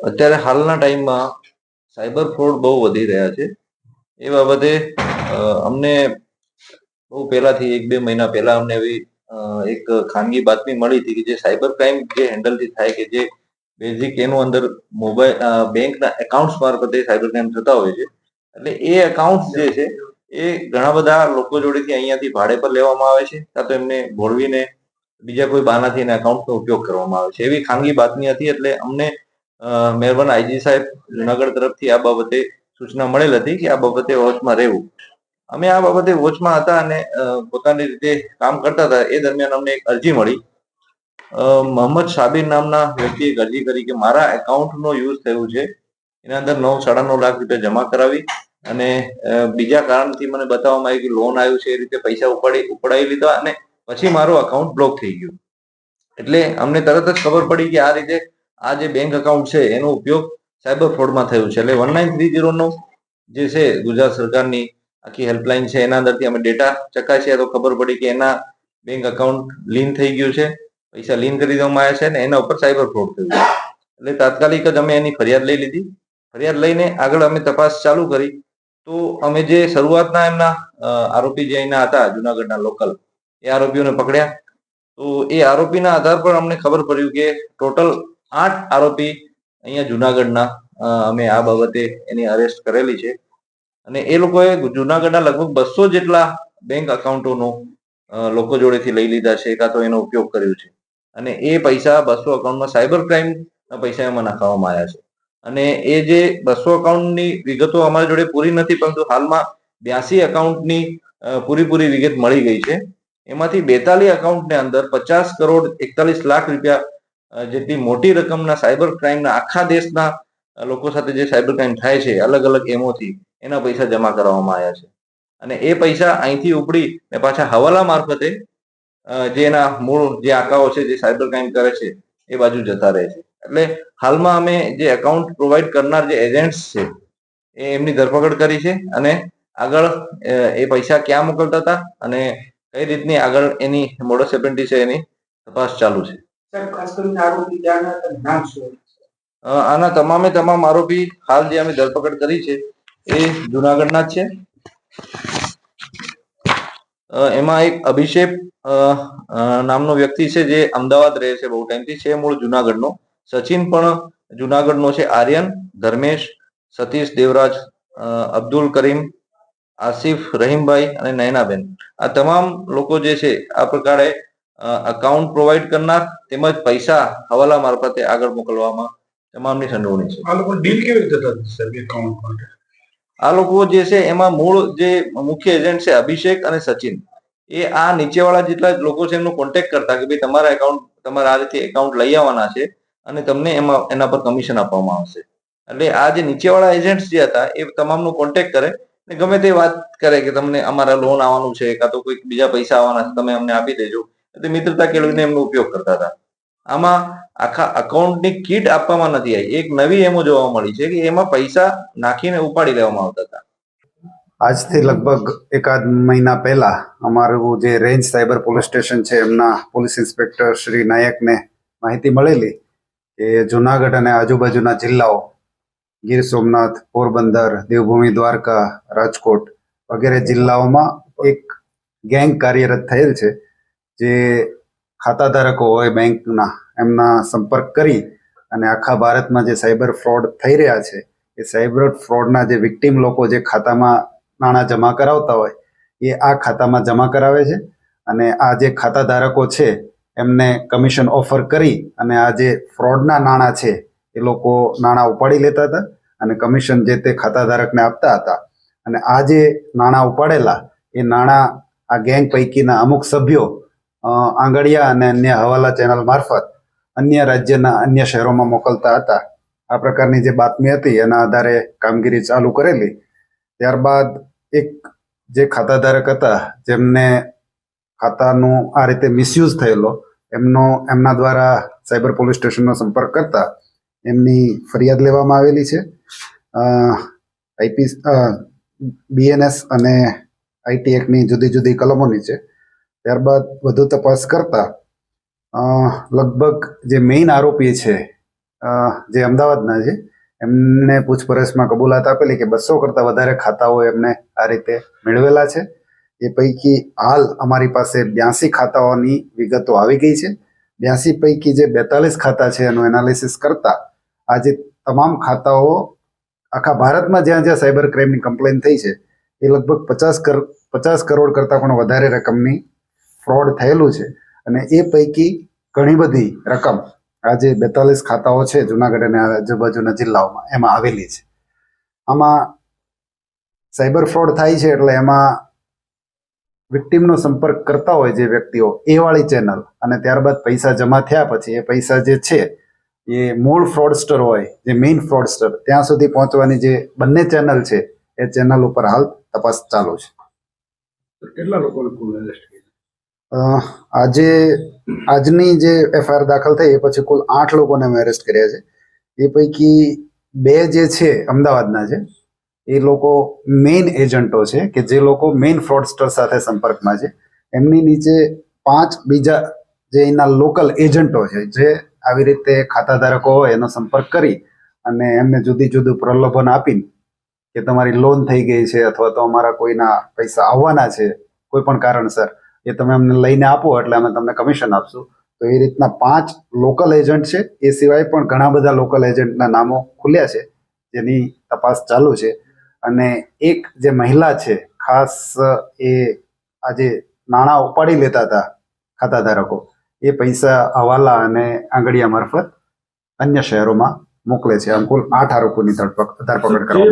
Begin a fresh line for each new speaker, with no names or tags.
અત્યારે હાલના ટાઈમમાં સાયબર ફ્રોડ બહુ વધી રહ્યા છે. એ બાબતે અમને બહુ પહેલાથી 1-2 મહિના પહેલા અમને એવી એક ખાનગી બાતમી મળી હતી કે જે સાયબર ક્રાઇમ જે હેન્ડલથી થાય કે જે બેઝિક એનું અંદર મોબાઈલ બેંકના એકાઉન્ટ્સ મારફતે સાયબર ક્રાઇમ થતા હોય છે. એટલે એ એકાઉન્ટ્સ જે છે એ ઘણા બધા લોકો જોડેથી અહીંયાથી ભાડે પર લેવામાં આવે છે કાં તો એમને ભોળવીને બીજા કોઈ બહાનાથી એના એકાઉન્ટનો ઉપયોગ કરવામાં આવે છે. એવી ખાનગી બાતમી હતી એટલે અમને મહેરબાન આઈજી સાહેબ જુનાગઢ તરફથી આ બાબતે સૂચના મળેલ હતી કે આ બાબતે વોચમાં રહેવું. અમે આ બાબતે વોચમાં હતા અને પોતાની રીતે કામ કરતા હતા. એ દરમિયાન અમને એક અરજી મળી. મોહમ્મદ શાબીર નામના વ્યક્તિએ એક અરજી કરી કે મારા એકાઉન્ટનો યુઝ થયું છે, એના અંદર 9-9.5 લાખ રૂપિયા જમા કરાવી અને બીજા કારણથી મને બતાવવામાં આવ્યું કે લોન આવ્યું છે એ રીતે પૈસા ઉપડાવી લીધા અને પછી મારું અકાઉન્ટ બ્લોક થઈ ગયું. એટલે અમને તરત જ ખબર પડી કે આ રીતે આ જે બેંક એકાઉન્ટ છે એનો ઉપયોગ સાયબર ફ્રોડમાં થયું છે. એટલે 1930 જે છે ગુજરાત સરકારની આખી હેલ્પલાઇન છે એના અંદરથી અમે ડેટા ચકાસ્યા તો ખબર પડી કે એના બેંક એકાઉન્ટ લીન થઈ ગયું છે, પૈસા લીન કરી દેવામાં આવ્યા છે અને એના ઉપર સાયબર ફ્રોડ થયું છે. એટલે તાત્કાલિક જ અમે એની ફરિયાદ લઈ લીધી. ફરિયાદ લઈને આગળ અમે તપાસ ચાલુ કરી. તો અમે જે શરૂઆતના એમના આરોપી જે અહીંના હતા જુનાગઢના લોકલ, એ આરોપીઓને પકડ્યા. તો એ આરોપીના આધાર પર અમને ખબર પડ્યું કે ટોટલ 8 આરોપી અહીંયા જુનાગઢના અમે આ બાબતે એની અરેસ્ટ કરેલી છે અને એ લોકોએ જુનાગઢના લગભગ 200 જેટલા બેંક એકાઉન્ટોનો લોકો જોડેથી લઈ લીધા છે કાં તો એનો ઉપયોગ કર્યો છે અને એ પૈસા 200 એકાઉન્ટમાં સાયબર ક્રાઇમના પૈસા એમાં નાખવામાં આવ્યા છે. અને એ જે 200 એકાઉન્ટની વિગતો અમારી જોડે પૂરી નથી, પરંતુ હાલમાં 82 એકાઉન્ટની પૂરી વિગત મળી ગઈ છે. એમાંથી 42 એકાઉન્ટને અંદર 50 કરોડ 41 લાખ રૂપિયા જેટલી મોટી રકમના સાયબર ક્રાઇમના આખા દેશના લોકો સાથે જે સાયબર ક્રાઇમ થાય છે અલગ અલગ એમોથી એના પૈસા જમા કરવામાં આવ્યા છે. અને એ પૈસા અહીંથી ઉપડી ને પાછા હવાલા મારફતે જે એના મૂળ જે આંકાઓ છે જે સાયબર ક્રાઇમ કરે છે એ બાજુ જતા રહે છે. એટલે હાલમાં અમે જે એકાઉન્ટ પ્રોવાઈડ કરનાર જે એજન્ટ્સ છે એ એમની ધરપકડ કરી છે અને આગળ એ પૈસા ક્યાં મોકલતા હતા અને કઈ રીતની આગળ એની મોડસ ઓપરેન્ડી છે એની તપાસ ચાલુ છે. આના તમામે તમામ આરોપી હાલ જે અમે ધરપકડ કરી છે એ જુનાગઢના જ છે. એમાં એક અભિષેક નામનો વ્યક્તિ છે જે અમદાવાદ રહે છે બહુ ટાઈમથી, છે મૂળ જુનાગઢનો. સચિન પણ જુનાગઢનો છે. આર્યન, ધર્મેશ, સતીશ દેવરાજ, અબ્દુલ કરીમ, આસિફ રહીમભાઈ અને નયનાબેન, આ તમામ લોકો જે છે આ પ્રકારે અકાઉન્ટ પ્રોવાઈડ કરનાર તેમજ પૈસા હવાલા મારફતે આગળ મોકલવામાં તમામની સંડોવણી છે.
આ લોકો ડીલ કેવી રીતે થતી સર એકાઉન્ટ માટે?
આ લોકો જે છે એમાં મૂળ જે મુખ્ય એજન્ટ છે અભિષેક અને સચિન, એ આ નીચેવાળા જેટલા લોકો છે એમનો કોન્ટેક્ટ કરતા કે ભાઈ તમારા એકાઉન્ટ તમારે આ રીતે એકાઉન્ટ લઈ આવવાના છે અને તમને એના પર કમિશન આપવામાં આવશે. એટલે આ જે નીચેવાળા એજન્ટ્સ જે હતા એ તમામનો કોન્ટેક્ટ કરે ને ગમે તે વાત કરે કે તમને અમારા લોન આવવાનું છે કાં તો કોઈ બીજા પૈસા આવવાના છે તમે અમને આપી દેજો. એટલે મિત્રતા કેળવીને એમનો ઉપયોગ કરતા હતા. આમાં આખા અકાઉન્ટની કીટ આપવામાં નથી આવી. એક નવી એમો જોવા મળી છે કે એમાં પૈસા નાખીને ઉપાડી લેવામાં આવતા હતા.
આજથી લગભગ એકાદ મહિના પહેલા અમારું જે રેન્જ સાયબર પોલીસ સ્ટેશન છે એમના પોલીસ ઇન્સ્પેક્ટર શ્રી નાયકને માહિતી મળેલી કે જુનાગઢ અને આજુબાજુના જિલ્લાઓ ગીર સોમનાથ, પોરબંદર, દેવભૂમિ દ્વારકા, રાજકોટ વગેરે જિલ્લાઓમાં એક ગેંગ કાર્યરત થયેલ છે જે ખાતાધારકો હોય બેંકના એમના સંપર્ક કરી અને આખા ભારતમાં જે સાયબર ફ્રોડ થઈ રહ્યા છે એ સાયબર ફ્રોડના જે વિક્ટીમ લોકો જે ખાતામાં નાણાં જમા કરાવતા હોય એ આ ખાતામાં જમા કરાવે છે અને આ જે ખાતા ધારકો છે એમને કમિશન ઓફર કરી અને આ જે ફ્રોડના નાણાં છે એ લોકો નાણાં ઉપાડી લેતા હતા અને કમિશન જે તે ખાતા ધારકને આપતા હતા. અને આ જે નાણાં ઉપાડેલા એ નાણાં આ ગેંગ પૈકીના અમુક સભ્યો આંગળિયા અને અન્ય હવાલા ચેનલ મારફત અન્ય રાજ્યના અન્ય શહેરોમાં મોકલતા હતા. આ પ્રકારની જે બાતમી હતી એના આધારે કામગીરી ચાલુ કરેલી. ત્યારબાદ એક જે ખાતાધારક હતા જેમને ખાતાનું આ રીતે મિસયુઝ થયેલો એમના દ્વારા સાયબર પોલીસ સ્ટેશનનો સંપર્ક કરતા એમની ફરિયાદ લેવામાં આવેલી છે. BNS અને IT એક્ટની જુદી કલમોની છે. ત્યારબાદ વધુ તપાસ કરતા લગભગ જે મેઇન આરોપી છે જે અમદાવાદના છે એમને પૂછપરછમાં કબૂલાત આપેલી કે 200 કરતાં વધારે ખાતાઓ એમને આ રીતે મેળવેલા છે. એ પૈકી હાલ અમારી પાસે 82 ખાતાઓની વિગતો આવી ગઈ છે. 82 પૈકી જે 42 ખાતા છે એનું એનાલિસિસ કરતા આ જે તમામ ખાતાઓ આખા ભારતમાં જ્યાં જ્યાં સાયબર ક્રાઇમની કમ્પ્લેન થઈ છે એ લગભગ 50 કરોડ કરતાં પણ વધારે રકમની ફ્રોડ થયેલું છે. અને એ પૈકી ઘણી બધી રકમ આ જે 42 ખાતાઓ છે જુનાગઢ અને આજુબાજુના જિલ્લાઓમાં એમાં આવેલી છે. આમાં સાયબર ફ્રોડ થાય છે એટલે એમાં વિક્ટીમનો સંપર્ક કરતા હોય જે વ્યક્તિઓ એ વાળી ચેનલ અને ત્યારબાદ પૈસા જમા થયા પછી એ પૈસા જે છે એ મૂળ ફ્રોડસ્ટર હોય જે મેઇન ફ્રોડસ્ટર ત્યાં સુધી પહોંચવાની જે બંને ચેનલ છે એ ચેનલ ઉપર હાલ તપાસ ચાલુ છે.
કેટલા લોકોને કુલ એરેસ્ટ કર્યા?
આજની જે એફઆઈઆર દાખલ થઈ એ પછી કુલ 8 લોકોને અમે એરેસ્ટ કર્યા છે. એ પૈકી 2 જે છે અમદાવાદના છે એ લોકો મેઇન એજન્ટો છે કે જે લોકો મેઇન ફ્રોડસ્ટર સાથે સંપર્કમાં છે. એમની નીચે 5 બીજા જે એના લોકલ એજન્ટો છે જે આવી રીતે ખાતાધારકો હોય એનો સંપર્ક કરી અને એમને જુદું પ્રલોભન આપીને કે તમારી લોન થઈ ગઈ છે અથવા તો અમારા કોઈના પૈસા આવવાના છે કોઈ પણ કારણસર એ તમે અમને લઈને આપો એટલે અમે તમને કમિશન આપશું. તો એ રીતના 5 લોકલ એજન્ટ છે. એ સિવાય પણ ઘણા બધા લોકલ એજન્ટના નામો ખુલ્યા છે જેની તપાસ ચાલુ છે. અને એક જે મહિલા છે ખાસ એ આજે નાણાં ઉપાડી લેતા હતા ખાતાધારકો એ પૈસા હવાલા અને આંગળીયા મારફત અન્ય શહેરોમાં મોકલે છે. આમ કુલ 8 આરોપોની ધરપકડ કરવામાં